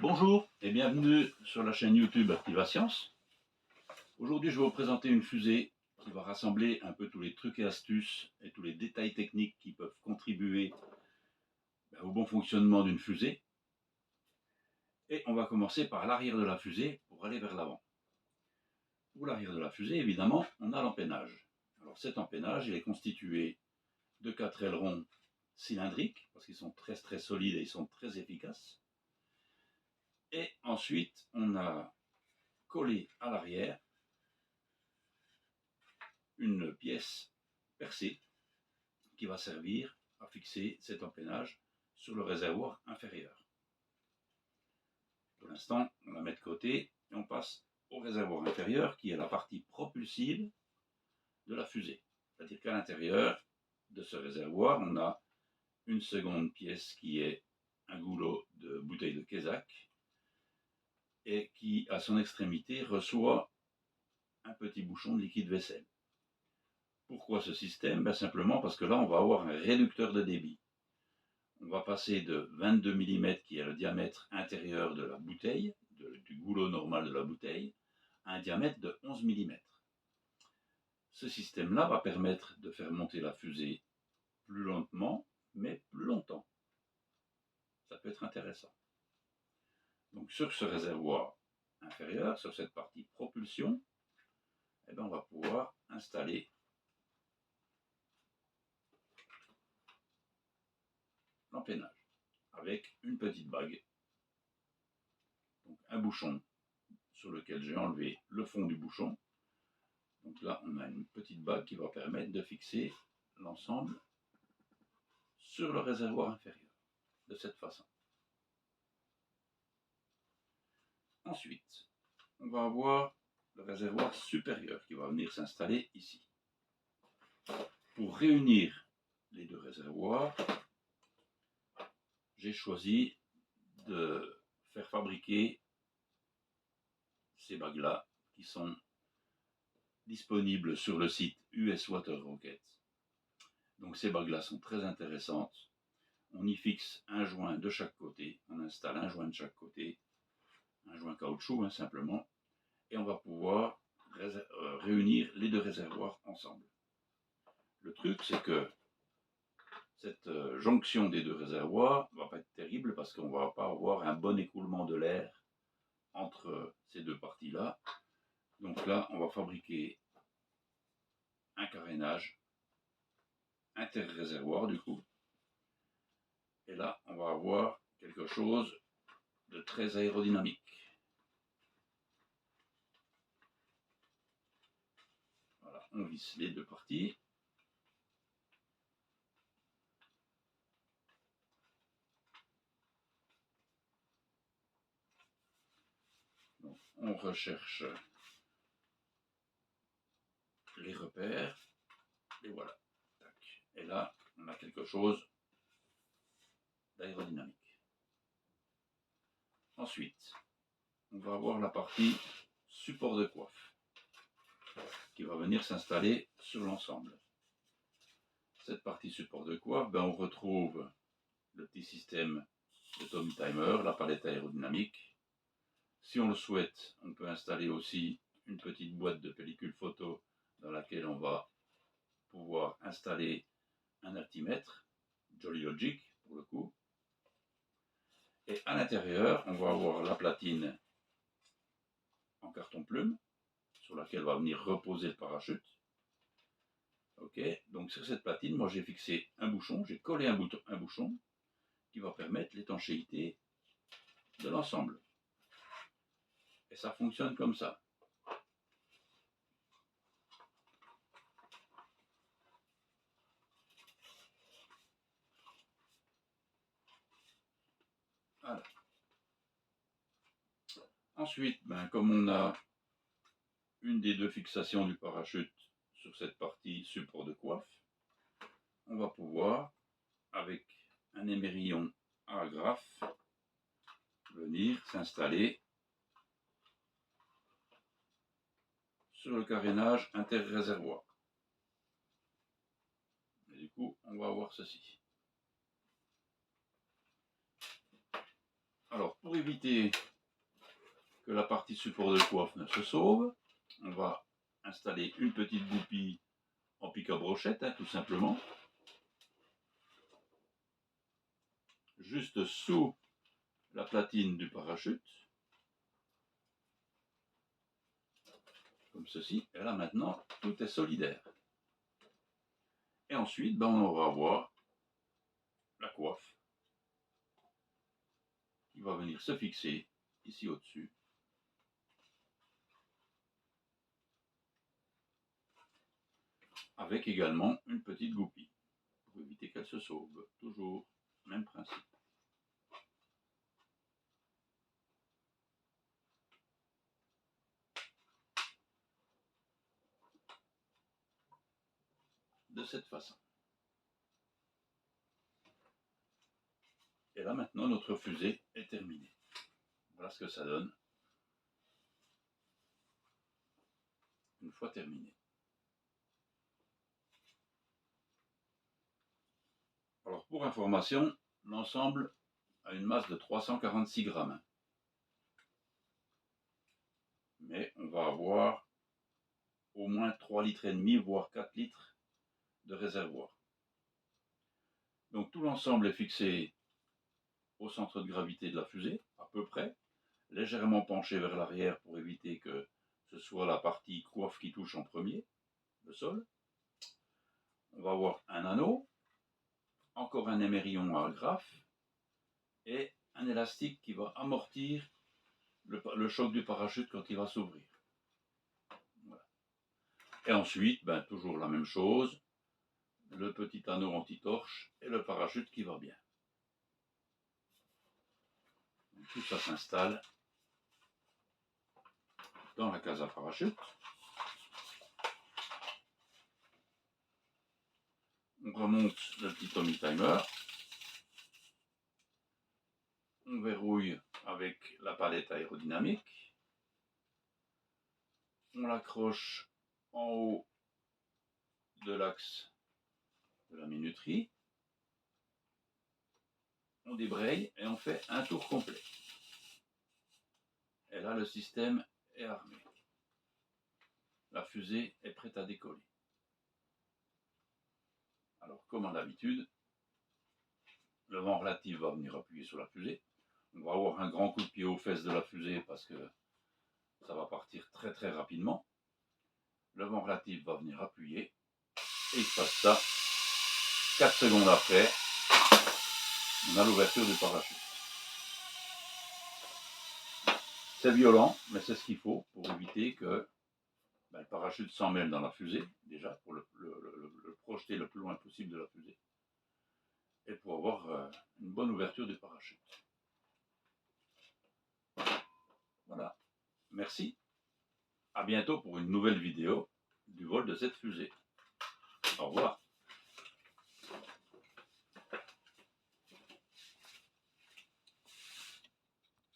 Bonjour et bienvenue sur la chaîne YouTube Activa Science. Aujourd'hui, je vais vous présenter une fusée qui va rassembler un peu tous les trucs et astuces et tous les détails techniques qui peuvent contribuer au bon fonctionnement d'une fusée. Et on va commencer par l'arrière de la fusée pour aller vers l'avant. Pour l'arrière de la fusée, évidemment, on a l'empennage. Alors cet empennage, il est constitué de 4 ailerons cylindriques, parce qu'ils sont très solides et ils sont très efficaces. Et ensuite, on a collé à l'arrière une pièce percée qui va servir à fixer cet empennage sur le réservoir inférieur. Pour l'instant, on la met de côté et on passe au réservoir inférieur qui est la partie propulsive de la fusée. C'est-à-dire qu'à l'intérieur de ce réservoir, on a une seconde pièce qui est un goulot de bouteille de Kézak et qui, à son extrémité, reçoit un petit bouchon de liquide vaisselle. Pourquoi ce système? Simplement parce que là, on va avoir un réducteur de débit. On va passer de 22 mm, qui est le diamètre intérieur de la bouteille, du goulot normal de la bouteille, à un diamètre de 11 mm. Ce système-là va permettre de faire monter la fusée plus lentement, mais plus longtemps. Ça peut être intéressant. Donc sur ce réservoir inférieur, sur cette partie propulsion, on va pouvoir installer l'empennage avec une petite bague. Donc un bouchon sur lequel j'ai enlevé le fond du bouchon. Donc là, on a une petite bague qui va permettre de fixer l'ensemble sur le réservoir inférieur, de cette façon. Ensuite, on va avoir le réservoir supérieur qui va venir s'installer ici. Pour réunir les deux réservoirs, j'ai choisi de faire fabriquer ces bagues-là qui sont disponibles sur le site US Water Rocket. Donc ces bagues-là sont très intéressantes. On y fixe un joint de chaque côté, on installe un joint de chaque côté, un joint caoutchouc simplement, et on va pouvoir réunir les deux réservoirs ensemble. Le truc, c'est que cette jonction des deux réservoirs ne va pas être terrible parce qu'on ne va pas avoir un bon écoulement de l'air entre ces deux parties-là. Donc là, on va fabriquer un carénage interréservoir du coup. Et là, on va avoir quelque chose de très aérodynamique. Voilà, on visse les deux parties. Donc, on recherche les repères, et voilà. Et là, on a quelque chose d'aérodynamique. Ensuite, on va avoir la partie support de coiffe qui va venir s'installer sur l'ensemble. Cette partie support de coiffe, on retrouve le petit système de Tommy Timer, la palette aérodynamique. Si on le souhaite, on peut installer aussi une petite boîte de pellicule photo dans laquelle on va pouvoir installer un altimètre, Jolly Logic pour le coup. Et à l'intérieur, on va avoir la platine en carton plume sur laquelle va venir reposer le parachute. Ok, donc sur cette platine, moi j'ai fixé un bouchon, j'ai collé un bouchon qui va permettre l'étanchéité de l'ensemble. Et ça fonctionne comme ça. Voilà. Ensuite, comme on a une des deux fixations du parachute sur cette partie support de coiffe, on va pouvoir, avec un émerillon à agrafe, venir s'installer sur le carénage interréservoir. Et du coup, on va avoir ceci. Alors, pour éviter que la partie support de coiffe ne se sauve, on va installer une petite goupille en pic à brochette, tout simplement, juste sous la platine du parachute, comme ceci. Et là maintenant, tout est solidaire. Et ensuite, on va avoir la coiffe qui va venir se fixer ici au-dessus. Avec également une petite goupille pour éviter qu'elle se sauve. Toujours même principe. De cette façon. Et là maintenant notre fusée est terminée. Voilà ce que ça donne une fois terminée. Alors pour information, l'ensemble a une masse de 346 grammes. Mais on va avoir au moins 3,5 litres, voire 4 litres de réservoir. Donc tout l'ensemble est fixé au centre de gravité de la fusée, à peu près, légèrement penché vers l'arrière pour éviter que ce soit la partie coiffe qui touche en premier, le sol. On va avoir un anneau, encore un émerillon à agrafe et un élastique qui va amortir le choc du parachute quand il va s'ouvrir. Voilà. Et ensuite, toujours la même chose, le petit anneau anti-torche et le parachute qui va bien. Donc, tout ça s'installe dans la case à parachute. On remonte le petit Tommy Timer. On verrouille avec la palette aérodynamique. On l'accroche en haut de l'axe de la minuterie. On débraye et on fait un tour complet. Et là, le système est armé. La fusée est prête à décoller. Alors, comme à l'habitude, le vent relatif va venir appuyer sur la fusée. On va avoir un grand coup de pied aux fesses de la fusée parce que ça va partir très très rapidement. Le vent relatif va venir appuyer et il se passe ça. 4 secondes après, on a l'ouverture du parachute. C'est violent, mais c'est ce qu'il faut pour éviter que le parachute s'emmêle dans la fusée, déjà pour le projeter le plus loin possible de la fusée, et pour avoir une bonne ouverture du parachute. Voilà, merci, à bientôt pour une nouvelle vidéo du vol de cette fusée. Au revoir.